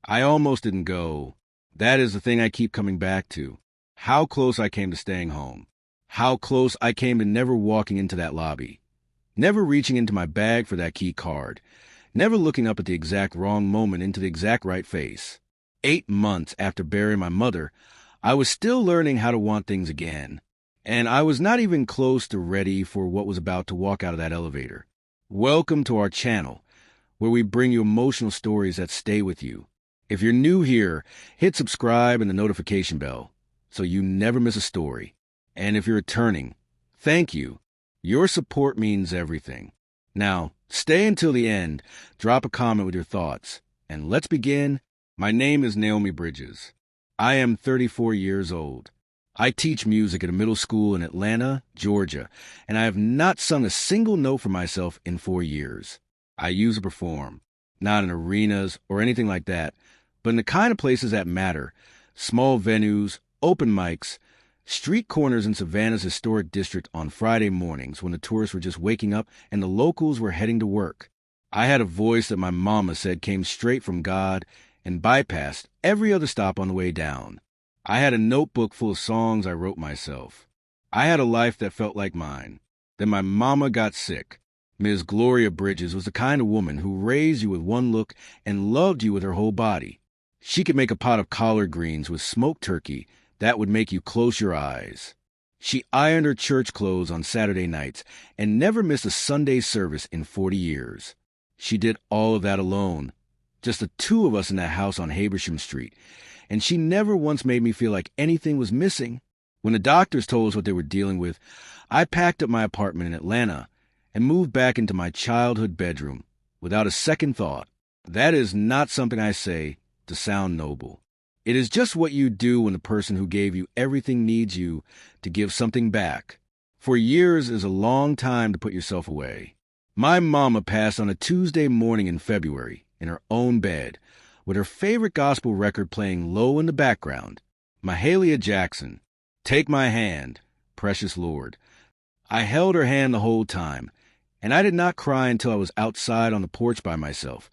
I almost didn't go. That is the thing I keep coming back to. How close I came to staying home. How close I came to never walking into that lobby. Never reaching into my bag for that key card. Never looking up at the exact wrong moment into the exact right face. 8 months after burying my mother, I was still learning how to want things again. And I was not even close to ready for what was about to walk out of that elevator. Welcome to our channel, where we bring you emotional stories that stay with you. If you're new here, hit subscribe and the notification bell so you never miss a story. And if you're returning, thank you. Your support means everything. Now, stay until the end, drop a comment with your thoughts, and let's begin. My name is Naomi Bridges. I am 34 years old. I teach music at a middle school in Atlanta, Georgia, and I have not sung a single note for myself in 4 years. I usually perform, not in arenas or anything like that, but in the kind of places that matter, small venues, open mics, street corners in Savannah's historic district on Friday mornings when the tourists were just waking up and the locals were heading to work. I had a voice that my mama said came straight from God and bypassed every other stop on the way down. I had a notebook full of songs I wrote myself. I had a life that felt like mine. Then my mama got sick. Ms. Gloria Bridges was the kind of woman who raised you with one look and loved you with her whole body. She could make a pot of collard greens with smoked turkey that would make you close your eyes. She ironed her church clothes on Saturday nights and never missed a Sunday service in 40 years. She did all of that alone, just the two of us in that house on Habersham Street, and she never once made me feel like anything was missing. When the doctors told us what they were dealing with, I packed up my apartment in Atlanta and moved back into my childhood bedroom without a second thought. That is not something I say to sound noble. It is just what you do when the person who gave you everything needs you to give something back. 4 years is a long time to put yourself away. My mama passed on a Tuesday morning in February in her own bed, with her favorite gospel record playing low in the background, Mahalia Jackson, Take My Hand, Precious Lord. I held her hand the whole time, and I did not cry until I was outside on the porch by myself,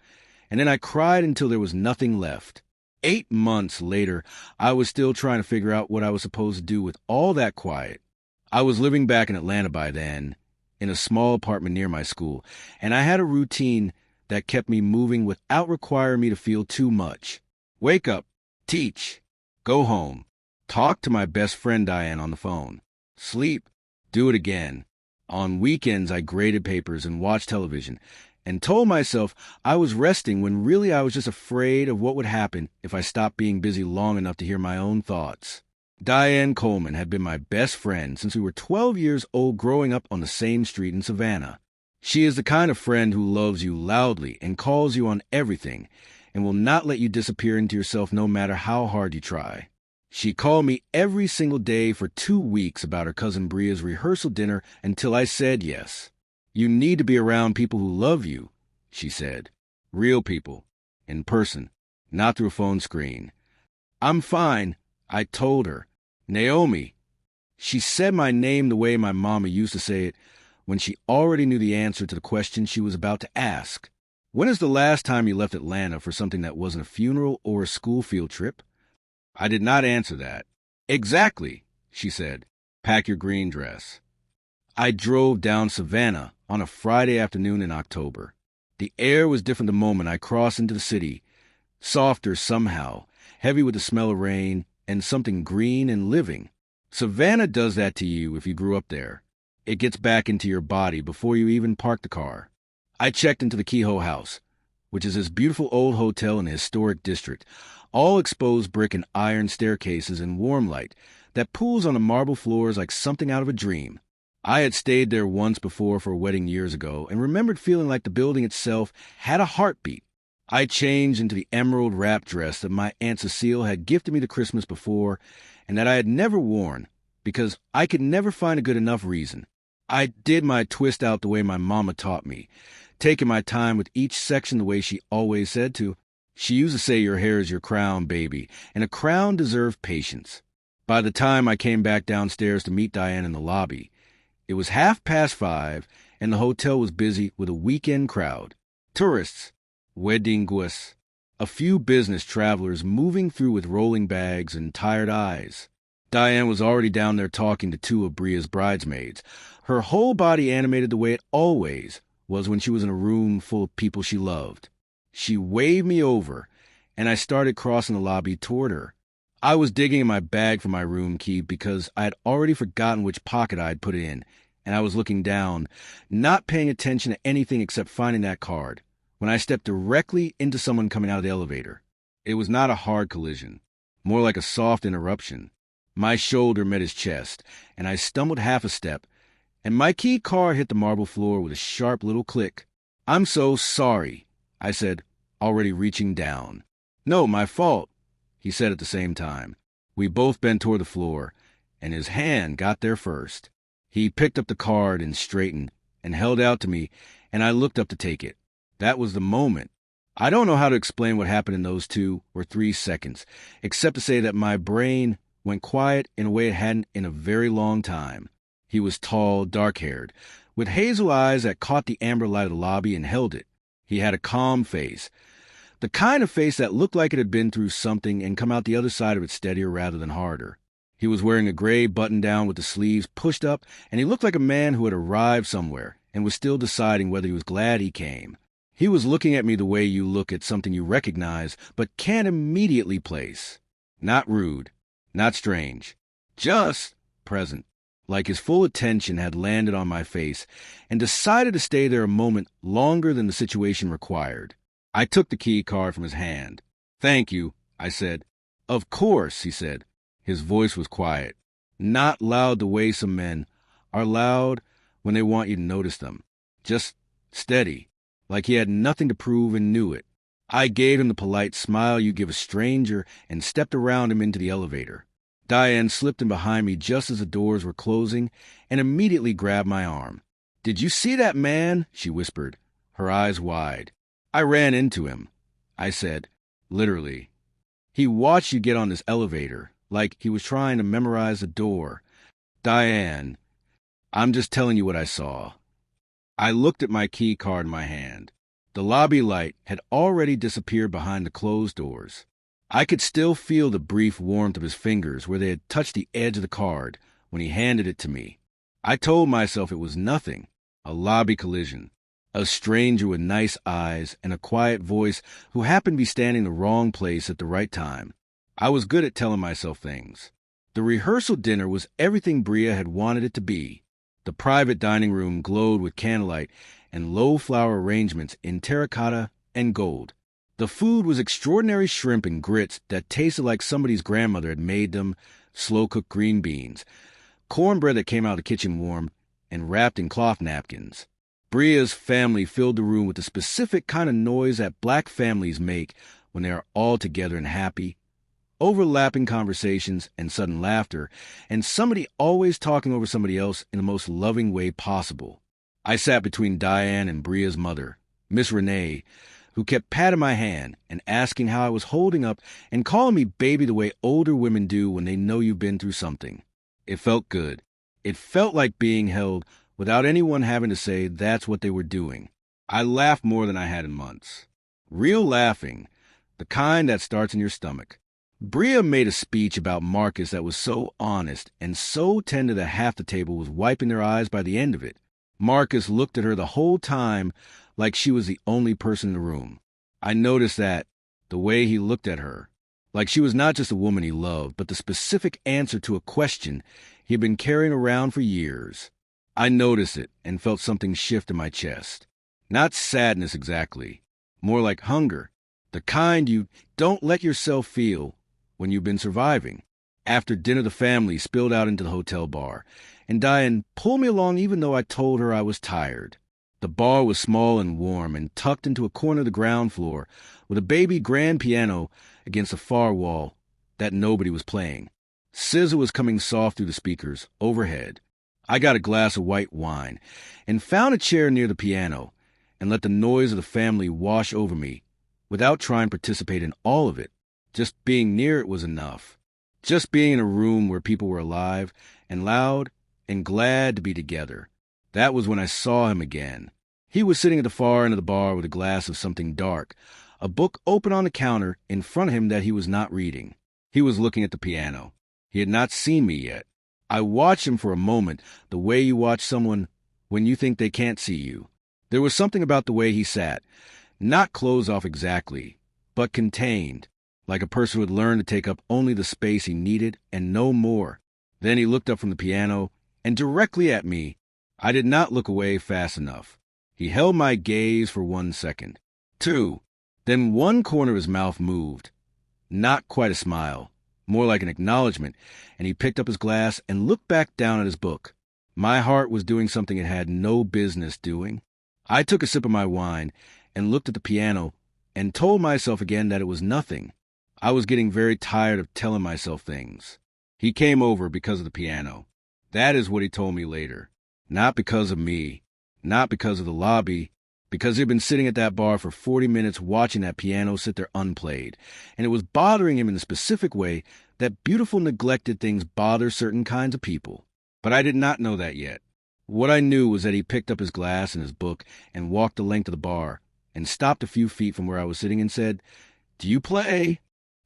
and then I cried until there was nothing left. 8 months later, I was still trying to figure out what I was supposed to do with all that quiet. I was living back in Atlanta by then, in a small apartment near my school, and I had a routine that kept me moving without requiring me to feel too much. Wake up, teach, go home, talk to my best friend Diane on the phone, sleep, do it again. On weekends, I graded papers and watched television and told myself I was resting when really I was just afraid of what would happen if I stopped being busy long enough to hear my own thoughts. Diane Coleman had been my best friend since we were 12 years old growing up on the same street in Savannah. She is the kind of friend who loves you loudly and calls you on everything and will not let you disappear into yourself no matter how hard you try. She called me every single day for 2 weeks about her cousin Bria's rehearsal dinner until I said yes. You need to be around people who love you, she said. Real people, in person, not through a phone screen. I'm fine, I told her. Naomi. She said my name the way my mama used to say it, when she already knew the answer to the question she was about to ask. When is the last time you left Atlanta for something that wasn't a funeral or a school field trip? I did not answer that. Exactly, she said. Pack your green dress. I drove down Savannah on a Friday afternoon in October. The air was different the moment I crossed into the city, softer somehow, heavy with the smell of rain and something green and living. Savannah does that to you if you grew up there. It gets back into your body before you even park the car. I checked into the Kehoe House, which is this beautiful old hotel in the historic district, all exposed brick and iron staircases and warm light that pools on the marble floors like something out of a dream. I had stayed there once before for a wedding years ago and remembered feeling like the building itself had a heartbeat. I changed into the emerald wrap dress that my Aunt Cecile had gifted me the Christmas before and that I had never worn because I could never find a good enough reason. I did my twist out the way my mama taught me, taking my time with each section the way she always said to. She used to say your hair is your crown, baby, and a crown deserved patience. By the time I came back downstairs to meet Diane in the lobby, it was 5:30, and the hotel was busy with a weekend crowd. Tourists, wedding guests, A few business travelers moving through with rolling bags and tired eyes. Diane was already down there talking to two of Bria's bridesmaids, her whole body animated the way it always was when she was in a room full of people she loved. She waved me over, and I started crossing the lobby toward her. I was digging in my bag for my room key because I had already forgotten which pocket I had put it in, and I was looking down, not paying attention to anything except finding that card, when I stepped directly into someone coming out of the elevator. It was not a hard collision, more like a soft interruption. My shoulder met his chest, and I stumbled half a step, and my key card hit the marble floor with a sharp little click. "I'm so sorry," I said, already reaching down. "No, my fault," he said at the same time. We both bent toward the floor, and his hand got there first. He picked up the card and straightened and held out to me, and I looked up to take it. That was the moment. I don't know how to explain what happened in those 2 or 3 seconds, except to say that my brain went quiet in a way it hadn't in a very long time. He was tall, dark-haired, with hazel eyes that caught the amber light of the lobby and held it. He had a calm face, the kind of face that looked like it had been through something and come out the other side of it steadier rather than harder. He was wearing a gray button-down with the sleeves pushed up, and he looked like a man who had arrived somewhere and was still deciding whether he was glad he came. He was looking at me the way you look at something you recognize but can't immediately place. Not rude, not strange, just present, like his full attention had landed on my face and decided to stay there a moment longer than the situation required. I took the key card from his hand. "Thank you," I said. "Of course," he said. His voice was quiet, not loud the way some men are loud when they want you to notice them. Just steady, like he had nothing to prove and knew it. I gave him the polite smile you give a stranger and stepped around him into the elevator. Diane slipped in behind me just as the doors were closing and immediately grabbed my arm. "Did you see that man?" she whispered, her eyes wide. "I ran into him," I said, literally. "He watched you get on this elevator, like he was trying to memorize the door." "Diane, I'm just telling you what I saw." I looked at my key card in my hand. The lobby light had already disappeared behind the closed doors. I could still feel the brief warmth of his fingers where they had touched the edge of the card when he handed it to me. I told myself it was nothing, a lobby collision, a stranger with nice eyes and a quiet voice who happened to be standing in the wrong place at the right time. I was good at telling myself things. The rehearsal dinner was everything Bria had wanted it to be. The private dining room glowed with candlelight and low flower arrangements in terracotta and gold. The food was extraordinary shrimp and grits that tasted like somebody's grandmother had made them, slow-cooked green beans, cornbread that came out of the kitchen warm and wrapped in cloth napkins. Bria's family filled the room with the specific kind of noise that black families make when they are all together and happy, overlapping conversations and sudden laughter, and somebody always talking over somebody else in the most loving way possible. I sat between Diane and Bria's mother, Miss Renee, who kept patting my hand and asking how I was holding up and calling me baby the way older women do when they know you've been through something. It felt good. It felt like being held without anyone having to say that's what they were doing. I laughed more than I had in months. Real laughing, the kind that starts in your stomach. Bria made a speech about Marcus that was so honest and so tender that half the table was wiping their eyes by the end of it. Marcus looked at her the whole time like she was the only person in the room. I noticed that, the way he looked at her, like she was not just a woman he loved, but the specific answer to a question he had been carrying around for years. I noticed it and felt something shift in my chest. Not sadness exactly, more like hunger, the kind you don't let yourself feel when you've been surviving. After dinner, the family spilled out into the hotel bar, and Diane pulled me along even though I told her I was tired. The bar was small and warm and tucked into a corner of the ground floor with a baby grand piano against a far wall that nobody was playing. SZA was coming soft through the speakers overhead. I got a glass of white wine and found a chair near the piano and let the noise of the family wash over me without trying to participate in all of it. Just being near it was enough. Just being in a room where people were alive and loud and glad to be together. That was when I saw him again. He was sitting at the far end of the bar with a glass of something dark, a book open on the counter in front of him that he was not reading. He was looking at the piano. He had not seen me yet. I watched him for a moment, the way you watch someone when you think they can't see you. There was something about the way he sat, not closed off exactly, but contained, like a person who had learned to take up only the space he needed and no more. Then he looked up from the piano and directly at me. I did not look away fast enough. He held my gaze for 1 second. 2. Then one corner of his mouth moved. Not quite a smile, more like an acknowledgement, and he picked up his glass and looked back down at his book. My heart was doing something it had no business doing. I took a sip of my wine and looked at the piano and told myself again that it was nothing. I was getting very tired of telling myself things. He came over because of the piano. That is what he told me later. Not because of me, not because of the lobby, because he'd been sitting at that bar for 40 minutes watching that piano sit there unplayed, and it was bothering him in the specific way that beautiful neglected things bother certain kinds of people. But I did not know that yet. What I knew was that he picked up his glass and his book and walked the length of the bar and stopped a few feet from where I was sitting and said, "Do you play?"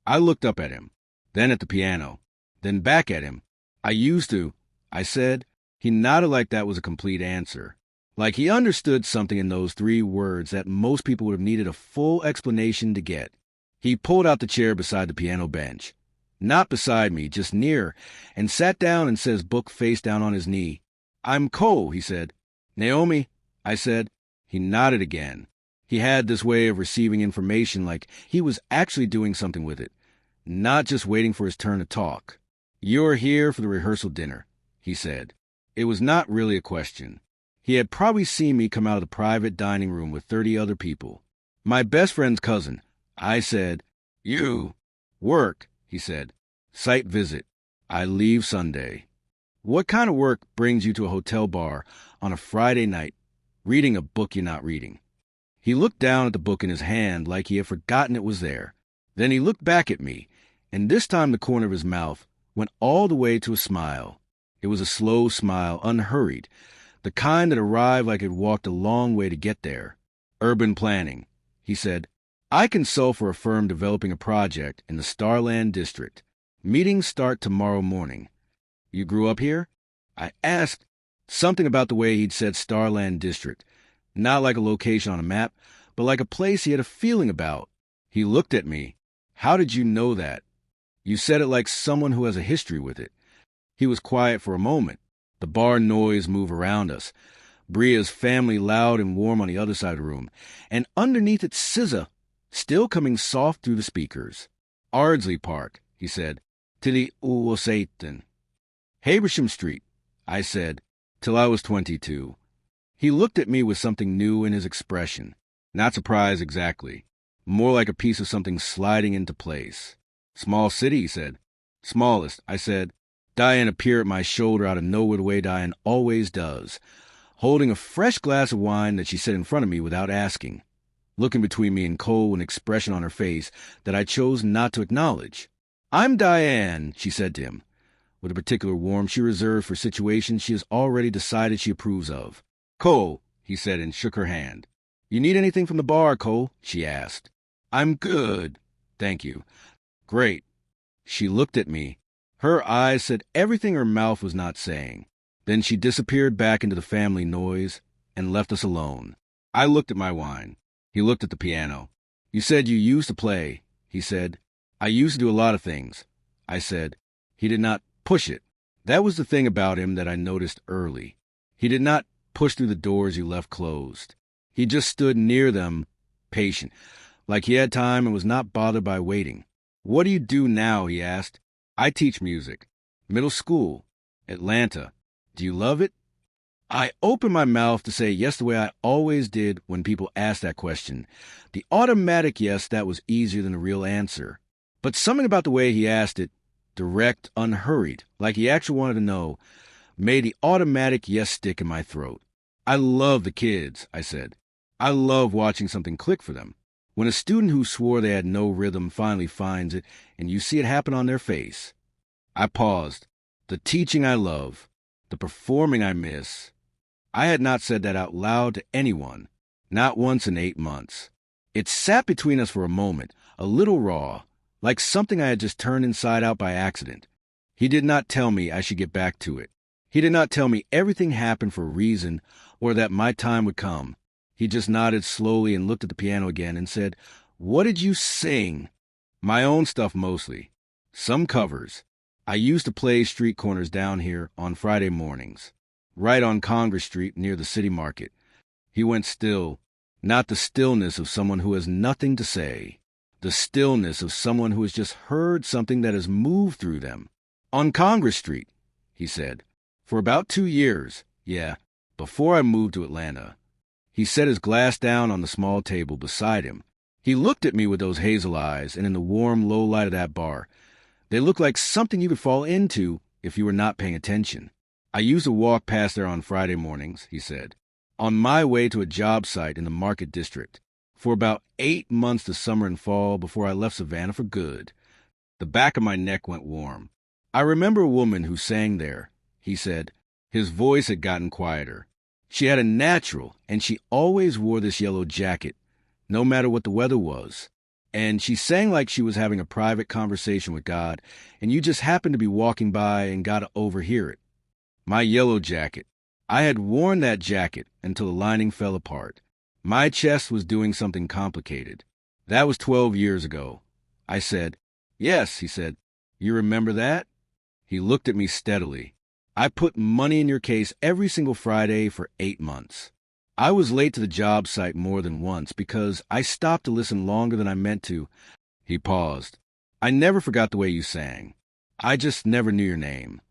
I looked up at him, then at the piano, then back at him. "I used to," I said. He nodded like that was a complete answer. Like he understood something in those 3 words that most people would have needed a full explanation to get. He pulled out the chair beside the piano bench. Not beside me, just near, and sat down and set his book face down on his knee. "I'm Cole," he said. "Naomi," I said. He nodded again. He had this way of receiving information like he was actually doing something with it, not just waiting for his turn to talk. "You're here for the rehearsal dinner," he said. It was not really a question. He had probably seen me come out of the private dining room with 30 other people. "My best friend's cousin," I said. "You." "Work," he said. "Site visit. I leave Sunday." What kind of work brings you to a hotel bar on a Friday night, reading a book you're not reading? He looked down at the book in his hand like he had forgotten it was there. Then he looked back at me, and this time the corner of his mouth went all the way to a smile. It was a slow smile, unhurried, the kind that arrived like it walked a long way to get there. "Urban planning," he said. "I consult for a firm developing a project in the Starland District. Meetings start tomorrow morning." "You grew up here?" I asked. Something about the way he'd said Starland District, not like a location on a map, but like a place he had a feeling about. He looked at me. "How did you know that?" "You said it like someone who has a history with it." He was quiet for a moment. The bar noise moved around us. Bria's family loud and warm on the other side of the room, and underneath it SZA, still coming soft through the speakers. "Ardsley Park," he said, "to the Uosatan." "Habersham Street," I said, "till I was 22. He looked at me with something new in his expression. Not surprise exactly. More like a piece of something sliding into place. "Small city," he said. "Smallest," I said. Diane appeared at my shoulder out of nowhere the way Diane always does, holding a fresh glass of wine that she set in front of me without asking, looking between me and Cole with an expression on her face that I chose not to acknowledge. "I'm Diane," she said to him, with a particular warmth she reserves for situations she has already decided she approves of. "Cole," he said and shook her hand. "You need anything from the bar, Cole?" she asked. "I'm good. Thank you." "Great." She looked at me. Her eyes said everything her mouth was not saying. Then she disappeared back into the family noise and left us alone. I looked at my wine. He looked at the piano. "You said you used to play," he said. "I used to do a lot of things," I said. He did not push it. That was the thing about him that I noticed early. He did not push through the doors you left closed. He just stood near them, patient, like he had time and was not bothered by waiting. "What do you do now?" he asked. "I teach music. Middle school. Atlanta. Do you love it?" I opened my mouth to say yes the way I always did when people asked that question. The automatic yes that was easier than the real answer. But something about the way he asked it, direct, unhurried, like he actually wanted to know, made the automatic yes stick in my throat. "I love the kids," I said. "I love watching something click for them. When a student who swore they had no rhythm finally finds it, and you see it happen on their face." I paused. "The teaching I love. The performing I miss." I had not said that out loud to anyone, not once in 8 months. It sat between us for a moment, a little raw, like something I had just turned inside out by accident. He did not tell me I should get back to it. He did not tell me everything happened for a reason or that my time would come. He just nodded slowly and looked at the piano again and said, "What did you sing?" "My own stuff mostly. Some covers. I used to play street corners down here on Friday mornings, right on Congress Street near the city market." He went still, not the stillness of someone who has nothing to say, the stillness of someone who has just heard something that has moved through them. "On Congress Street," he said. "For about 2 years, yeah, before I moved to Atlanta." He set his glass down on the small table beside him. He looked at me with those hazel eyes, and in the warm, low light of that bar, they looked like something you could fall into if you were not paying attention. "I used to walk past there on Friday mornings," he said, "on my way to a job site in the Market District, for about 8 months this summer and fall before I left Savannah for good." The back of my neck went warm. "I remember a woman who sang there," he said. His voice had gotten quieter. "She had a natural, and she always wore this yellow jacket, no matter what the weather was. And she sang like she was having a private conversation with God, and you just happened to be walking by and got to overhear it." My yellow jacket. I had worn that jacket until the lining fell apart. My chest was doing something complicated. "That was 12 years ago." I said. "Yes," he said. "You remember that?" He looked at me steadily. "I put money in your case every single Friday for 8 months. I was late to the job site more than once because I stopped to listen longer than I meant to." He paused. "I never forgot the way you sang. I just never knew your name."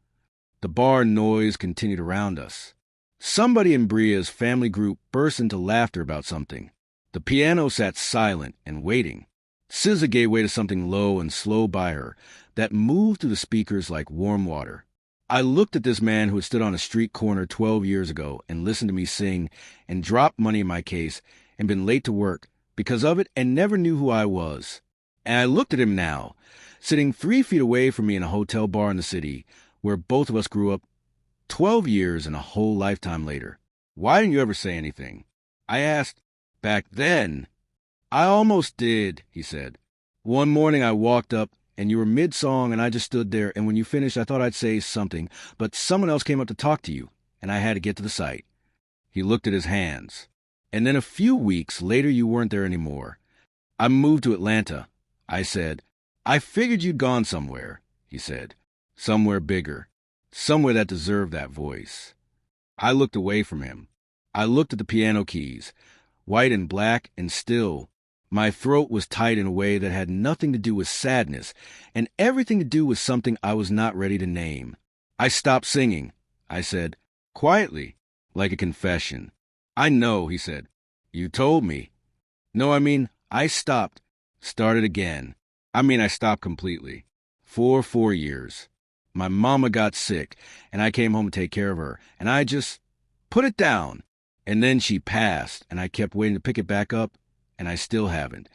The bar noise continued around us. Somebody in Bria's family group burst into laughter about something. The piano sat silent and waiting. SZA gave way to something low and slow by her that moved through the speakers like warm water. I looked at this man who had stood on a street corner 12 years ago and listened to me sing and dropped money in my case and been late to work because of it and never knew who I was. And I looked at him now, sitting 3 feet away from me in a hotel bar in the city where both of us grew up 12 years and a whole lifetime later. "Why didn't you ever say anything?" I asked. "Back then." "I almost did," he said. "One morning I walked up and you were mid-song and I just stood there, and when you finished I thought I'd say something, but someone else came up to talk to you, and I had to get to the site." He looked at his hands. "And then a few weeks later you weren't there anymore. I moved to Atlanta." I said. "I figured you'd gone somewhere," he said. "Somewhere bigger. Somewhere that deserved that voice." I looked away from him. I looked at the piano keys, white and black and still. My throat was tight in a way that had nothing to do with sadness and everything to do with something I was not ready to name. "I stopped singing," I said, quietly, like a confession. "I know," he said. "You told me." "No, I mean, I stopped. Started again. I stopped completely. For 4 years. My mama got sick, and I came home to take care of her, and I just put it down. And then she passed, and I kept waiting to pick it back up, and I still haven't."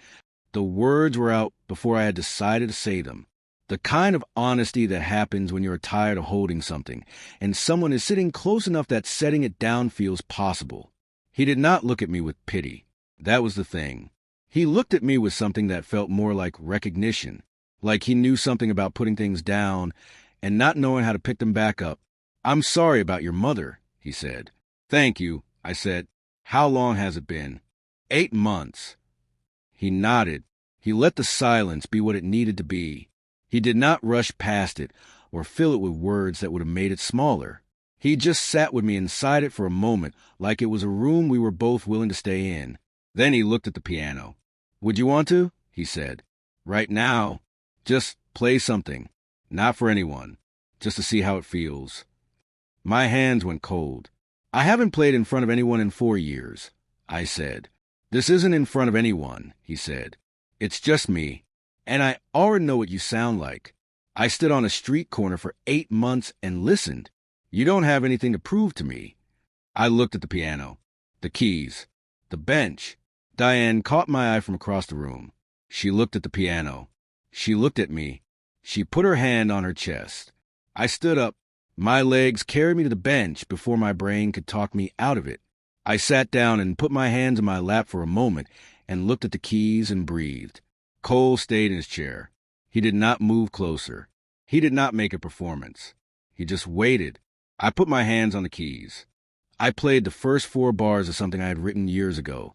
The words were out before I had decided to say them. The kind of honesty that happens when you're tired of holding something, and someone is sitting close enough that setting it down feels possible. He did not look at me with pity. That was the thing. He looked at me with something that felt more like recognition, like he knew something about putting things down and not knowing how to pick them back up. "I'm sorry about your mother," he said. "Thank you," I said. "How long has it been?" 8 months. He nodded. He let the silence be what it needed to be. He did not rush past it or fill it with words that would have made it smaller. He just sat with me inside it for a moment like it was a room we were both willing to stay in. Then he looked at the piano. "Would you want to?" he said. "Right now. Just play something. Not for anyone. Just to see how it feels." My hands went cold. "I haven't played in front of anyone in 4 years," I said. "This isn't in front of anyone," he said. "It's just me. And I already know what you sound like. I stood on a street corner for 8 months and listened. You don't have anything to prove to me." I looked at the piano, the keys, the bench. Diane caught my eye from across the room. She looked at the piano. She looked at me. She put her hand on her chest. I stood up. My legs carried me to the bench before my brain could talk me out of it. I sat down and put my hands in my lap for a moment and looked at the keys and breathed. Cole stayed in his chair. He did not move closer. He did not make a performance. He just waited. I put my hands on the keys. I played the first 4 bars of something I had written years ago,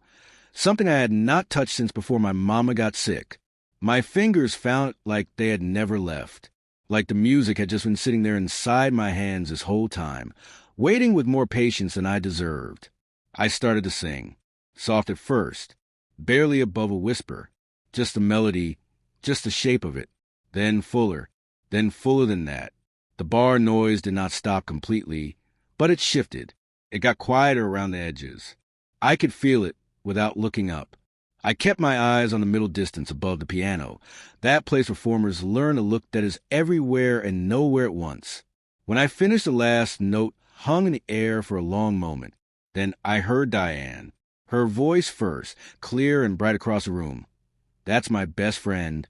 something I had not touched since before my mama got sick. My fingers felt like they had never left, like the music had just been sitting there inside my hands this whole time, waiting with more patience than I deserved. I started to sing, soft at first, barely above a whisper, just the melody, just the shape of it, then fuller than that. The bar noise did not stop completely, but it shifted. It got quieter around the edges. I could feel it without looking up. I kept my eyes on the middle distance above the piano, that place performers learn a look that is everywhere and nowhere at once. When I finished, the last note hung in the air for a long moment. Then I heard Diane, her voice first, clear and bright across the room. "That's my best friend."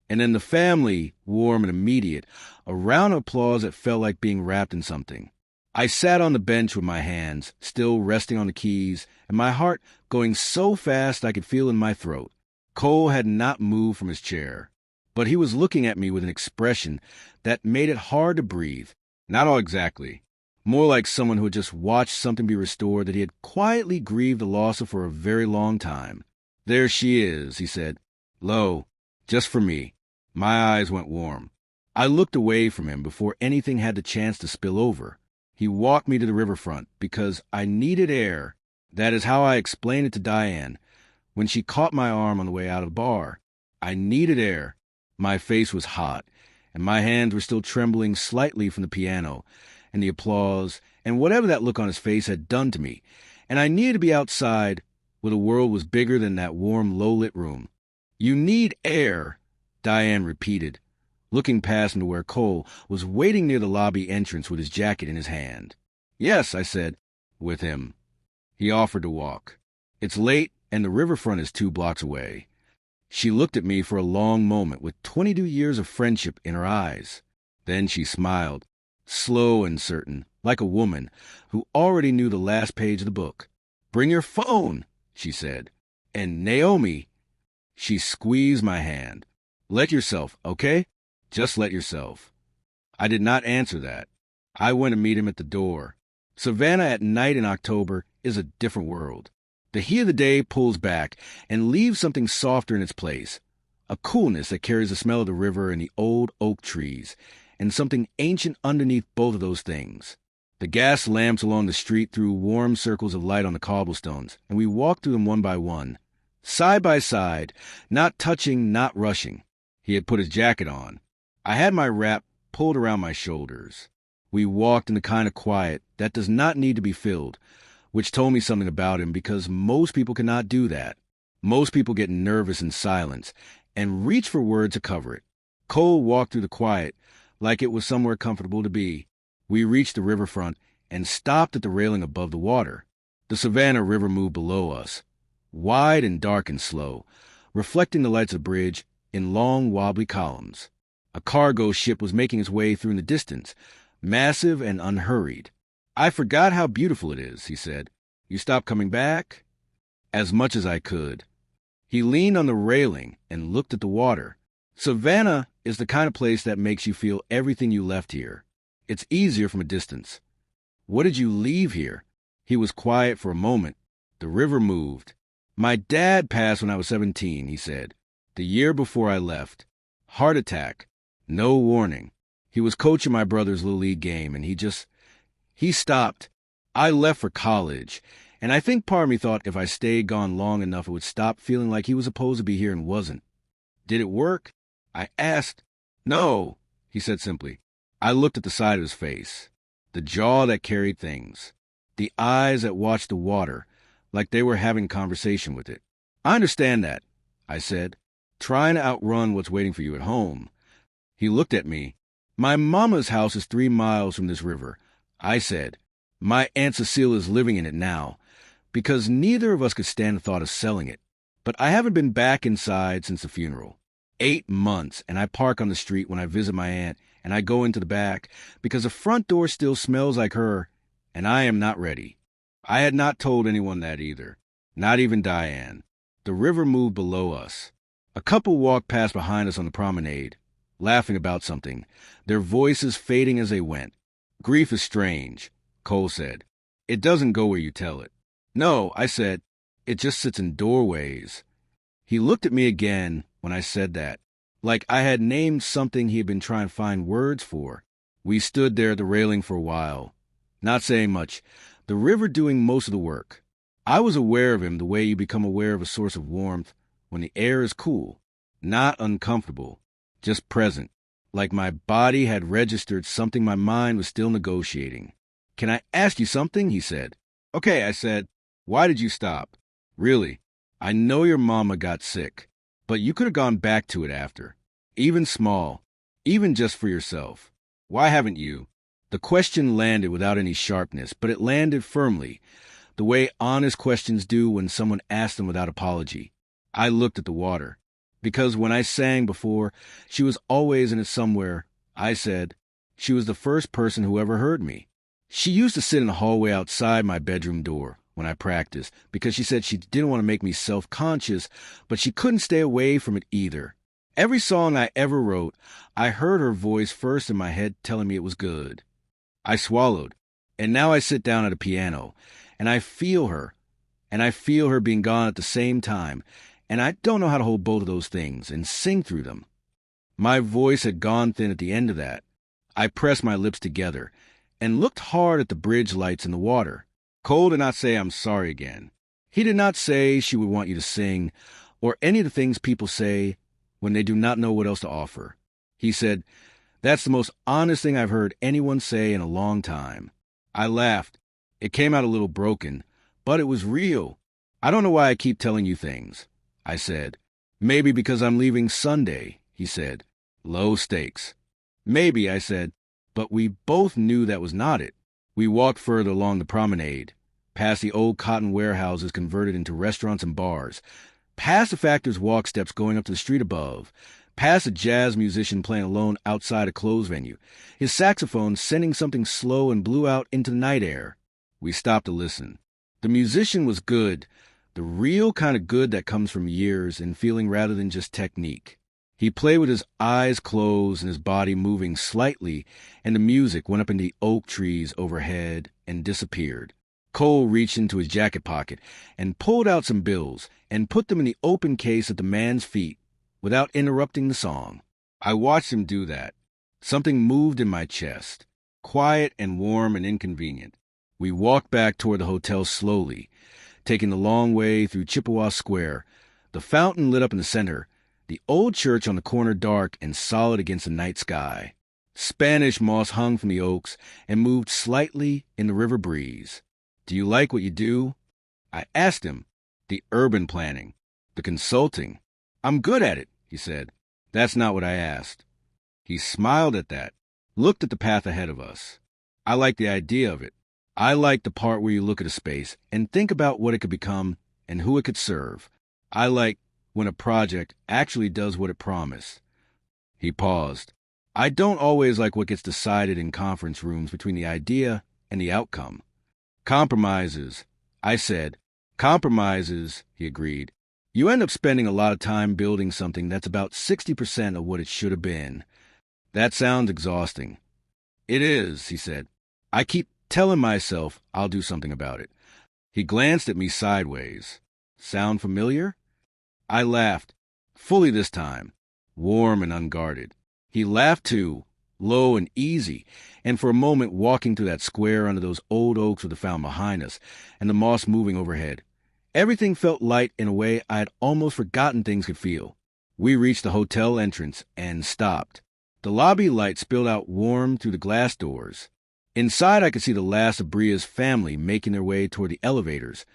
And then the family, warm and immediate, a round of applause that felt like being wrapped in something. I sat on the bench with my hands still resting on the keys and my heart going so fast I could feel in my throat. Cole had not moved from his chair, but he was looking at me with an expression that made it hard to breathe. Not all exactly. More like someone who had just watched something be restored that he had quietly grieved the loss of for a very long time. "There she is," he said. "Low, just for me." My eyes went warm. I looked away from him before anything had the chance to spill over. He walked me to the riverfront because I needed air. That is how I explained it to Diane when she caught my arm on the way out of the bar. I needed air. My face was hot, and my hands were still trembling slightly from the piano and the applause and whatever that look on his face had done to me, and I needed to be outside where the world was bigger than that warm, low-lit room. "You need air," Diane repeated, looking past into where Cole was waiting near the lobby entrance with his jacket in his hand. "Yes," I said, "with him." He offered to walk. "It's late, and the riverfront is 2 blocks away." She looked at me for a long moment with 22 years of friendship in her eyes. Then she smiled, slow and certain, like a woman who already knew the last page of the book. "Bring your phone," she said. "And Naomi," she squeezed my hand. "Let yourself, okay? Just let yourself." I did not answer that. I went to meet him at the door. Savannah at night in October is a different world. The heat of the day pulls back and leaves something softer in its place, a coolness that carries the smell of the river and the old oak trees, and something ancient underneath both of those things. The gas lamps along the street threw warm circles of light on the cobblestones, and we walked through them one by one, side by side, not touching, not rushing. He had put his jacket on. I had my wrap pulled around my shoulders. We walked in the kind of quiet that does not need to be filled, which told me something about him because most people cannot do that. Most people get nervous in silence and reach for words to cover it. Cole walked through the quiet like it was somewhere comfortable to be. We reached the riverfront and stopped at the railing above the water. The Savannah River moved below us, wide and dark and slow, reflecting the lights of the bridge in long, wobbly columns. A cargo ship was making its way through in the distance, massive and unhurried. "I forgot how beautiful it is," he said. "You stopped coming back?" As much as I could. He leaned on the railing and looked at the water. "Savannah is the kind of place that makes you feel everything you left here. It's easier from a distance." "What did you leave here?" He was quiet for a moment. "The river moved. My dad passed when I was 17, he said. The year before I left. Heart attack. No warning. He was coaching my brother's Little League game, and he stopped. I left for college, and I think part of me thought if I stayed gone long enough, it would stop feeling like he was supposed to be here and wasn't. Did it work?" I asked. "No," he said simply. I looked at the side of his face, the jaw that carried things, the eyes that watched the water like they were having conversation with it. "I understand that," I said, "trying to outrun what's waiting for you at home." He looked at me. "My mama's house is 3 miles from this river," I said. "My Aunt Cecilia's living in it now, because neither of us could stand the thought of selling it. But I haven't been back inside since the funeral. 8 months, and I park on the street when I visit my aunt, and I go into the back, because the front door still smells like her, and I am not ready." I had not told anyone that either, not even Diane. The river moved below us. A couple walked past behind us on the promenade, laughing about something, their voices fading as they went. Grief is strange, Cole said. It doesn't go where you tell it. No, I said, it just sits in doorways. He looked at me again when I said that, like I had named something he had been trying to find words for. We stood there at the railing for a while, not saying much, the river doing most of the work. I was aware of him the way you become aware of a source of warmth when the air is cool, not uncomfortable, just present, like my body had registered something my mind was still negotiating. Can I ask you something? He said. Okay, I said. Why did you stop? Really, I know your mama got sick, but you could have gone back to it after. Even small, even just for yourself. Why haven't you? The question landed without any sharpness, but it landed firmly, the way honest questions do when someone asks them without apology. I looked at the water, because when I sang before, she was always in it somewhere. I said, she was the first person who ever heard me. She used to sit in the hallway outside my bedroom door when I practiced, because she said she didn't want to make me self-conscious, but she couldn't stay away from it either. Every song I ever wrote, I heard her voice first in my head telling me it was good. I swallowed, and now I sit down at a piano, and I feel her being gone at the same time, and I don't know how to hold both of those things and sing through them. My voice had gone thin at the end of that. I pressed my lips together and looked hard at the bridge lights in the water. Cole did not say I'm sorry again. He did not say she would want you to sing, or any of the things people say when they do not know what else to offer. He said, that's the most honest thing I've heard anyone say in a long time. I laughed. It came out a little broken, but it was real. I don't know why I keep telling you things, I said. Maybe because I'm leaving Sunday, he said. Low stakes. Maybe, I said, but we both knew that was not it. We walked further along the promenade, past the old cotton warehouses converted into restaurants and bars, past the factor's walk steps going up to the street above, past a jazz musician playing alone outside a clothes venue, his saxophone sending something slow and blew out into the night air. We stopped to listen. The musician was good, the real kind of good that comes from years and feeling rather than just technique. He played with his eyes closed and his body moving slightly, and the music went up in the oak trees overhead and disappeared. Cole reached into his jacket pocket and pulled out some bills and put them in the open case at the man's feet without interrupting the song. I watched him do that. Something moved in my chest, quiet and warm and inconvenient. We walked back toward the hotel slowly, taking the long way through Chippewa Square, the fountain lit up in the center, the old church on the corner dark and solid against the night sky. Spanish moss hung from the oaks and moved slightly in the river breeze. Do you like what you do? I asked him. The urban planning, the consulting. I'm good at it, he said. That's not what I asked. He smiled at that, looked at the path ahead of us. I like the idea of it. I like the part where you look at a space and think about what it could become and who it could serve. I like when a project actually does what it promised. He paused. I don't always like what gets decided in conference rooms between the idea and the outcome. Compromises, I said. Compromises, he agreed. You end up spending a lot of time building something that's about 60% of what it should have been. That sounds exhausting. It is, he said. I keep telling myself I'll do something about it. He glanced at me sideways. Sound familiar? I laughed, fully this time, warm and unguarded. He laughed too, low and easy, and for a moment walking through that square under those old oaks with the fountain behind us and the moss moving overhead. Everything felt light in a way I had almost forgotten things could feel. We reached the hotel entrance and stopped. The lobby light spilled out warm through the glass doors. Inside I could see the last of Bria's family making their way toward the elevators,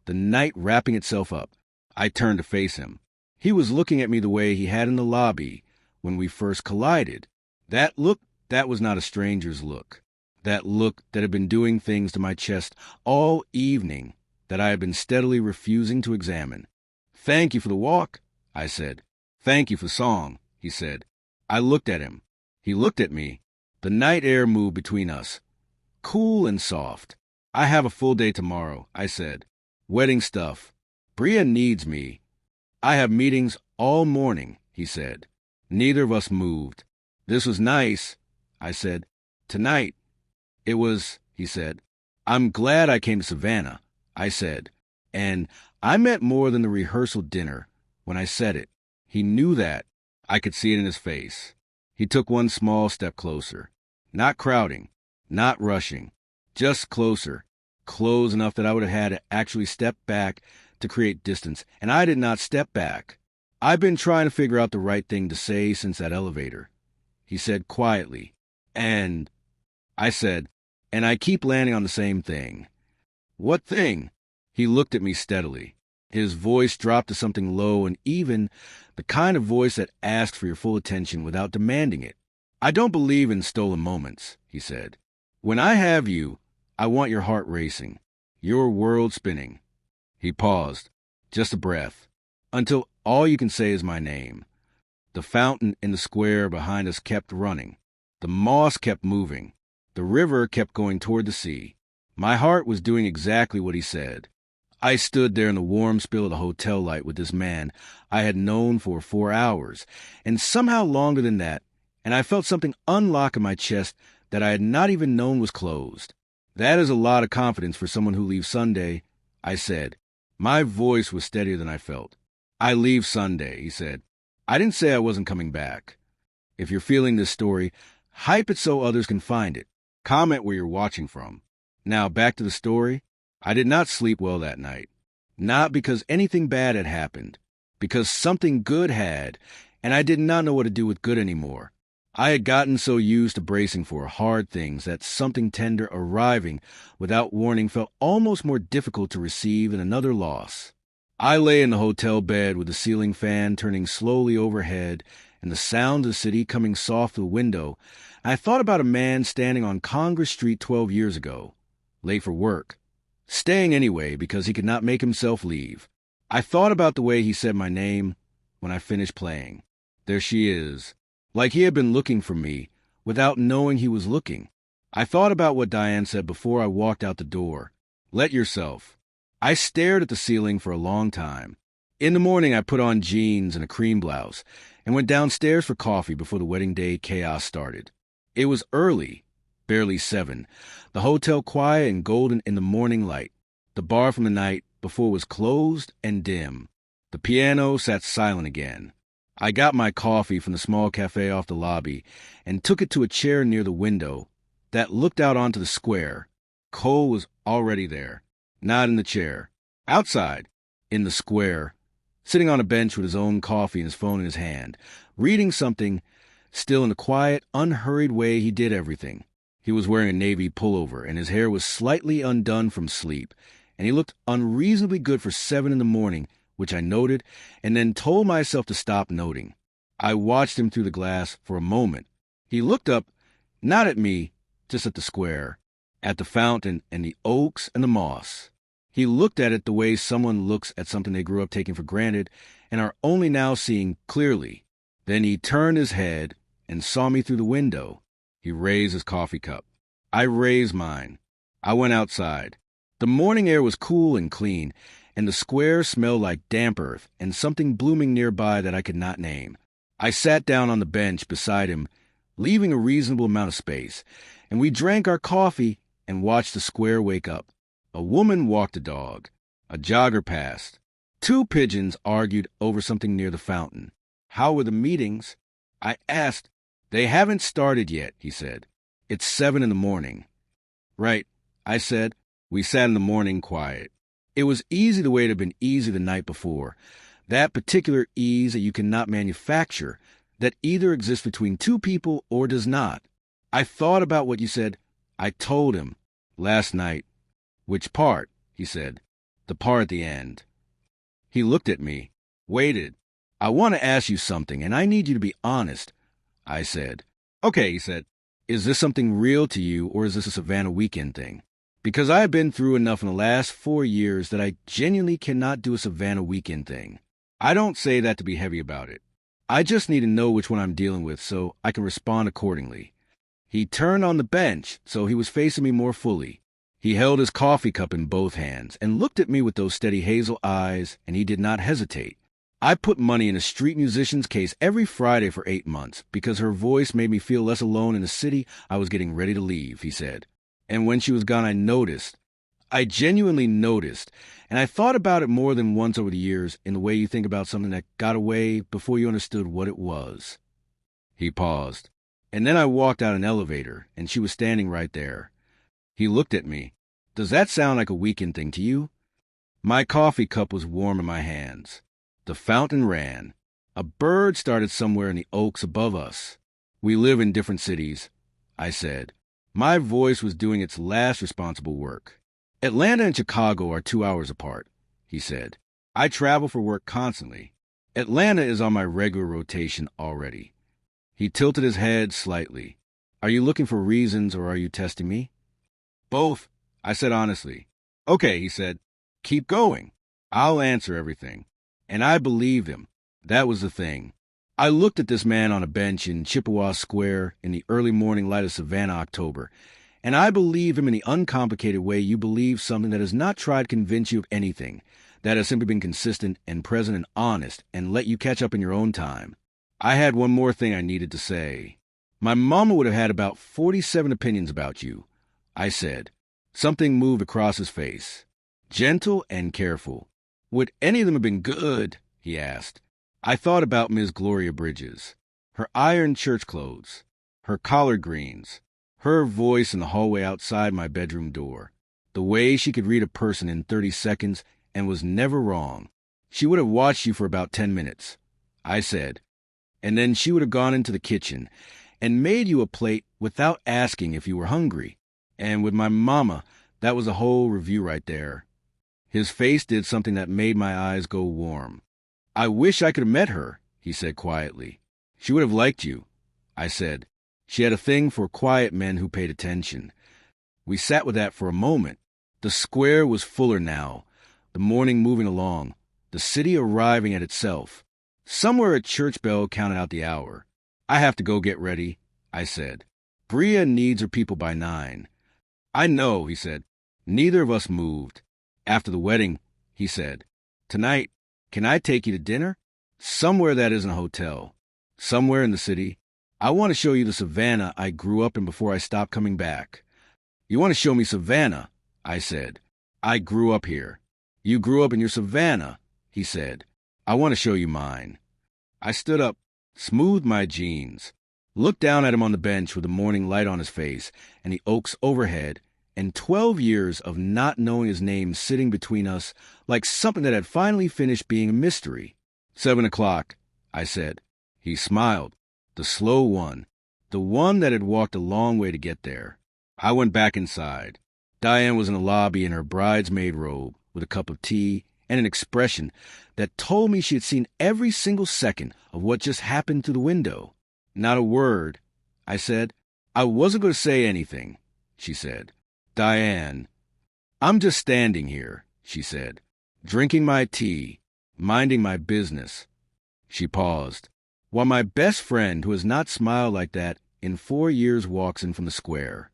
the night wrapping itself up. I turned to face him. He was looking at me the way he had in the lobby when we first collided. That look, that was not a stranger's look. That look that had been doing things to my chest all evening that I had been steadily refusing to examine. Thank you for the walk, I said. Thank you for the song, he said. I looked at him. He looked at me. The night air moved between us, cool and soft. I have a full day tomorrow, I said. Wedding stuff. Bria needs me. I have meetings all morning, he said. Neither of us moved. This was nice, I said. Tonight. It was, he said. I'm glad I came to Savannah, I said. And I meant more than the rehearsal dinner when I said it. He knew that. I could see it in his face. He took one small step closer. Not crowding, not rushing, just closer. Close enough that I would have had to actually step back to create distance, and I did not step back. I've been trying to figure out the right thing to say since that elevator, he said quietly. And I said, and I keep landing on the same thing. What thing? He looked at me steadily. His voice dropped to something low and even, the kind of voice that asks for your full attention without demanding it. I don't believe in stolen moments, he said. When I have you, I want your heart racing, your world spinning. He paused, just a breath, until all you can say is my name. The fountain in the square behind us kept running. The moss kept moving. The river kept going toward the sea. My heart was doing exactly what he said. I stood there in the warm spill of the hotel light with this man I had known for 4 hours, and somehow longer than that, and I felt something unlock in my chest that I had not even known was closed. That is a lot of confidence for someone who leaves Sunday, I said. My voice was steadier than I felt. I leave Sunday, he said. I didn't say I wasn't coming back. If you're feeling this story, hype it so others can find it. Comment where you're watching from. Now back to the story. I did not sleep well that night. Not because anything bad had happened. Because something good had, and I did not know what to do with good anymore. I had gotten so used to bracing for hard things that something tender arriving without warning felt almost more difficult to receive than another loss. I lay in the hotel bed with the ceiling fan turning slowly overhead and the sound of the city coming soft through the window. I thought about a man standing on Congress Street 12 years ago, late for work, staying anyway because he could not make himself leave. I thought about the way he said my name when I finished playing. There she is. Like he had been looking for me without knowing he was looking. I thought about what Diane said before I walked out the door. Let yourself. I stared at the ceiling for a long time. In the morning, I put on jeans and a cream blouse and went downstairs for coffee before the wedding day chaos started. It was early, barely 7. The hotel quiet and golden in the morning light. The bar from the night before was closed and dim. The piano sat silent again. I got my coffee from the small cafe off the lobby and took it to a chair near the window that looked out onto the square. Cole was already there, not in the chair. Outside, in the square, sitting on a bench with his own coffee and his phone in his hand, reading something, still in the quiet, unhurried way he did everything. He was wearing a navy pullover and his hair was slightly undone from sleep, and he looked unreasonably good for 7 in the morning, which I noted, and then told myself to stop noting. I watched him through the glass for a moment. He looked up, not at me, just at the square, at the fountain and the oaks and the moss. He looked at it the way someone looks at something they grew up taking for granted and are only now seeing clearly. Then he turned his head and saw me through the window. He raised his coffee cup. I raised mine. I went outside. The morning air was cool and clean, and the square smelled like damp earth and something blooming nearby that I could not name. I sat down on the bench beside him, leaving a reasonable amount of space, and we drank our coffee and watched the square wake up. A woman walked a dog. A jogger passed. 2 pigeons argued over something near the fountain. How were the meetings? I asked. They haven't started yet, he said. It's 7 in the morning. Right, I said. We sat in the morning quiet. It was easy the way it had been easy the night before. That particular ease that you cannot manufacture, that either exists between 2 people or does not. I thought about what you said. I told him. Last night. Which part? He said. The part at the end. He looked at me. Waited. I want to ask you something, and I need you to be honest. I said. Okay, he said. Is this something real to you, or is this a Savannah weekend thing? Because I have been through enough in the last 4 years that I genuinely cannot do a Savannah weekend thing. I don't say that to be heavy about it. I just need to know which one I'm dealing with so I can respond accordingly. He turned on the bench so he was facing me more fully. He held his coffee cup in both hands and looked at me with those steady hazel eyes, and he did not hesitate. I put money in a street musician's case every Friday for 8 months because her voice made me feel less alone in the city I was getting ready to leave, he said. And when she was gone, I genuinely noticed, and I thought about it more than once over the years in the way you think about something that got away before you understood what it was. He paused, and then I walked out an elevator, and she was standing right there. He looked at me. Does that sound like a weekend thing to you? My coffee cup was warm in my hands. The fountain ran. A bird started somewhere in the oaks above us. We live in different cities, I said. My voice was doing its last responsible work. Atlanta and Chicago are 2 hours apart, he said. I travel for work constantly. Atlanta is on my regular rotation already. He tilted his head slightly. Are you looking for reasons or are you testing me? Both, I said honestly. Okay, he said. Keep going. I'll answer everything. And I believed him. That was the thing. I looked at this man on a bench in Chippewa Square in the early morning light of Savannah, October, and I believe him in the uncomplicated way you believe something that has not tried to convince you of anything, that has simply been consistent and present and honest and let you catch up in your own time. I had one more thing I needed to say. My mama would have had about 47 opinions about you, I said. Something moved across his face. Gentle and careful. Would any of them have been good? He asked. I thought about Miss Gloria Bridges, her iron church clothes, her collard greens, her voice in the hallway outside my bedroom door, the way she could read a person in 30 seconds and was never wrong. She would have watched you for about 10 minutes, I said, and then she would have gone into the kitchen and made you a plate without asking if you were hungry. And with my mama, that was a whole review right there. His face did something that made my eyes go warm. I wish I could have met her, he said quietly. She would have liked you, I said. She had a thing for quiet men who paid attention. We sat with that for a moment. The square was fuller now, the morning moving along, the city arriving at itself. Somewhere a church bell counted out the hour. I have to go get ready, I said. Bria needs her people by 9. I know, he said. Neither of us moved. After the wedding, he said, tonight, can I take you to dinner? Somewhere that isn't a hotel. Somewhere in the city. I want to show you the Savannah I grew up in before I stopped coming back. You want to show me Savannah? I said. I grew up here. You grew up in your Savannah, he said. I want to show you mine. I stood up, smoothed my jeans, looked down at him on the bench with the morning light on his face and the oaks overhead, and 12 years of not knowing his name sitting between us like something that had finally finished being a mystery. 7 o'clock, I said. He smiled. The slow one. The one that had walked a long way to get there. I went back inside. Diane was in the lobby in her bridesmaid robe with a cup of tea and an expression that told me she had seen every single second of what just happened through the window. Not a word, I said. I wasn't going to say anything, she said. Diane, I'm just standing here, she said, drinking my tea, minding my business. She paused, while my best friend, who has not smiled like that in 4 years, walks in from the square.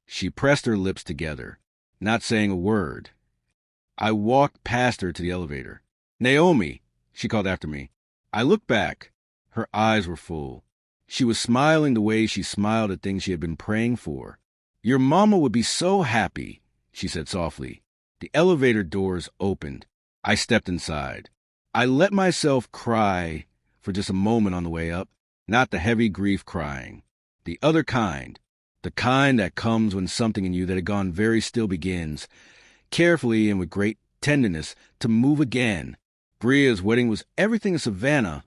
She pressed her lips together, not saying a word. I walked past her to the elevator. Naomi, she called after me. I looked back. Her eyes were full. She was smiling the way she smiled at things she had been praying for. Your mama would be so happy, she said softly. The elevator doors opened. I stepped inside. I let myself cry for just a moment on the way up, not the heavy grief crying. The other kind, the kind that comes when something in you that had gone very still begins, carefully and with great tenderness, to move again. Bria's wedding was everything a Savannah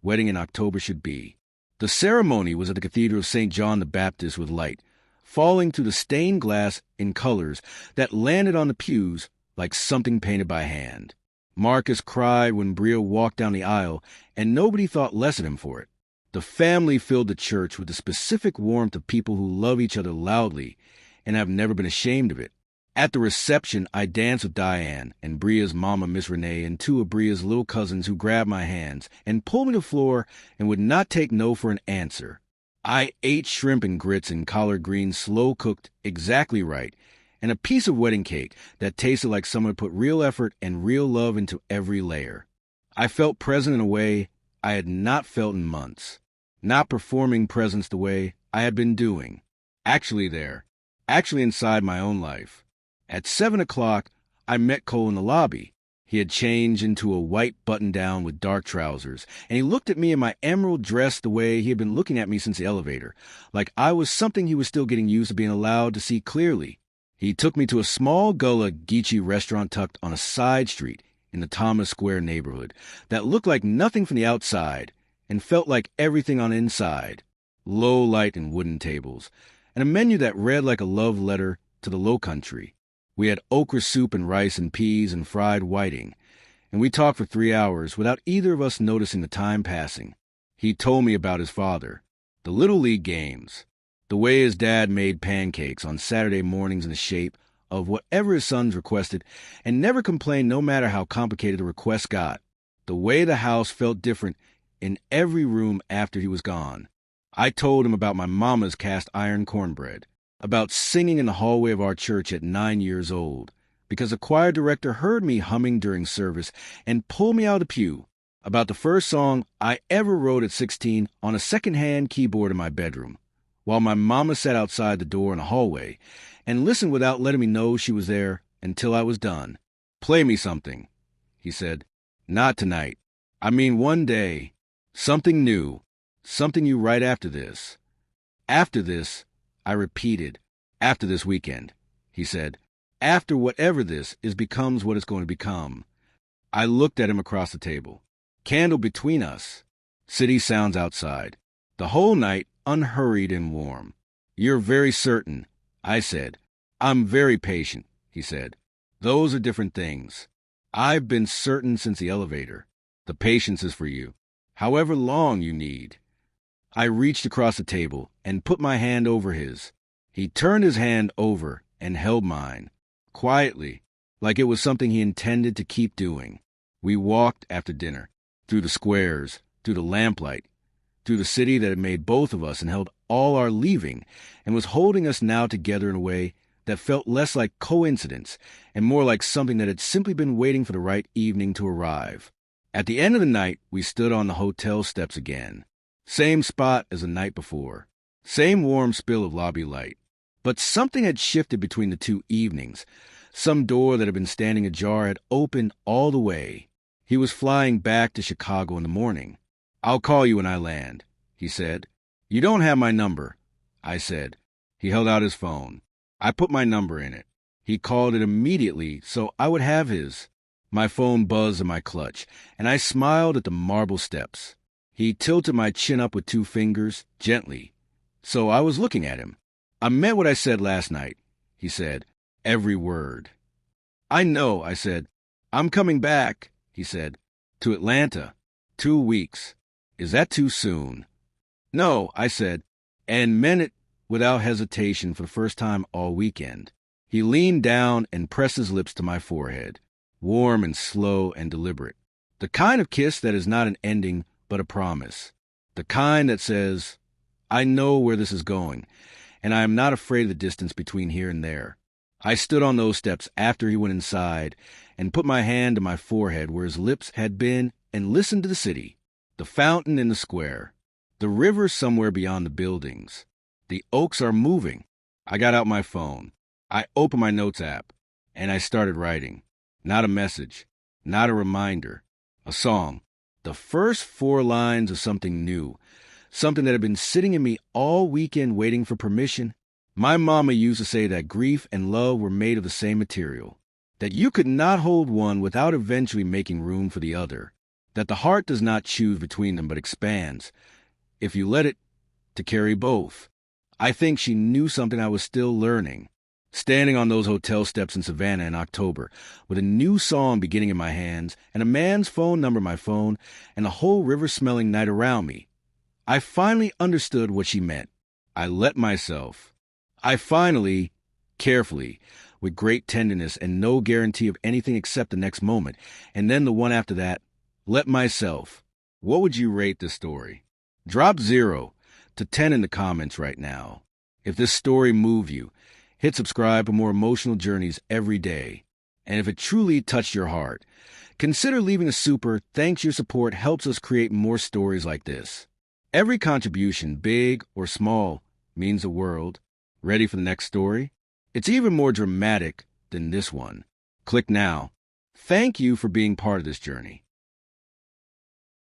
wedding in October should be. The ceremony was at the Cathedral of St. John the Baptist with light, falling through the stained glass in colors that landed on the pews like something painted by hand. Marcus cried when Bria walked down the aisle, and nobody thought less of him for it. The family filled the church with the specific warmth of people who love each other loudly and have never been ashamed of it. At the reception, I danced with Diane and Bria's mama, Miss Renee, and 2 of Bria's little cousins who grabbed my hands and pulled me to the floor and would not take no for an answer. I ate shrimp and grits and collard greens slow-cooked exactly right, and a piece of wedding cake that tasted like someone put real effort and real love into every layer. I felt present in a way I had not felt in months, not performing presence the way I had been doing. Actually there, actually inside my own life. At 7 o'clock, I met Cole in the lobby. He had changed into a white button-down with dark trousers, and he looked at me in my emerald dress the way he had been looking at me since the elevator, like I was something he was still getting used to being allowed to see clearly. He took me to a small Gullah Geechee restaurant tucked on a side street in the Thomas Square neighborhood that looked like nothing from the outside and felt like everything on the inside. Low light and wooden tables, and a menu that read like a love letter to the low country. We had okra soup and rice and peas and fried whiting, and we talked for 3 hours without either of us noticing the time passing. He told me about his father, the Little League games, the way his dad made pancakes on Saturday mornings in the shape of whatever his sons requested, and never complained no matter how complicated the request got, the way the house felt different in every room after he was gone. I told him about my mama's cast iron cornbread, about singing in the hallway of our church at 9 years old, because a choir director heard me humming during service and pulled me out of the pew, about the first song I ever wrote at 16 on a second-hand keyboard in my bedroom, while my mama sat outside the door in the hallway and listened without letting me know she was there until I was done. "Play me something," he said. "Not tonight. I mean one day. Something new. Something you write after this." "After this," I repeated. "After this weekend," he said. "After whatever this is becomes what it's going to become." I looked at him across the table. Candle between us. City sounds outside. The whole night unhurried and warm. "You're very certain," I said. "I'm very patient," he said. "Those are different things. I've been certain since the elevator. The patience is for you. However long you need." I reached across the table and put my hand over his. He turned his hand over and held mine, quietly, like it was something he intended to keep doing. We walked after dinner, through the squares, through the lamplight, through the city that had made both of us and held all our leaving, and was holding us now together in a way that felt less like coincidence and more like something that had simply been waiting for the right evening to arrive. At the end of the night, we stood on the hotel steps again. Same spot as the night before. Same warm spill of lobby light. But something had shifted between the two evenings. Some door that had been standing ajar had opened all the way. He was flying back to Chicago in the morning. "I'll call you when I land," he said. "You don't have my number," I said. He held out his phone. I put my number in it. He called it immediately, so I would have his. My phone buzzed in my clutch, and I smiled at the marble steps. He tilted my chin up with 2 fingers, gently, so I was looking at him. "I meant what I said last night," he said, "every word." "I know," I said. "I'm coming back," he said, "to Atlanta. 2 weeks. Is that too soon?" "No," I said, and meant it without hesitation for the first time all weekend. He leaned down and pressed his lips to my forehead, warm and slow and deliberate. The kind of kiss that is not an ending but a promise. The kind that says, "I know where this is going, and I am not afraid of the distance between here and there." I stood on those steps after he went inside and put my hand to my forehead where his lips had been and listened to the city, the fountain in the square, the river somewhere beyond the buildings. The oaks are moving. I got out my phone. I opened my notes app, and I started writing. Not a message, not a reminder, a song. The first 4 lines of something new, something that had been sitting in me all weekend waiting for permission. My mama used to say that grief and love were made of the same material, that you could not hold one without eventually making room for the other, that the heart does not choose between them but expands, if you let it, to carry both. I think she knew something I was still learning. Standing on those hotel steps in Savannah in October, with a new song beginning in my hands, and a man's phone number in my phone, and the whole river-smelling night around me, I finally understood what she meant. I let myself. I finally, carefully, with great tenderness and no guarantee of anything except the next moment, and then the one after that, let myself. What would you rate this story? Drop 0 to 10 in the comments right now. If this story moved you, hit subscribe for more emotional journeys every day. And if it truly touched your heart, consider leaving a super thanks. Your support helps us create more stories like this. Every contribution, big or small, means the world. Ready for the next story? It's even more dramatic than this one. Click now. Thank you for being part of this journey.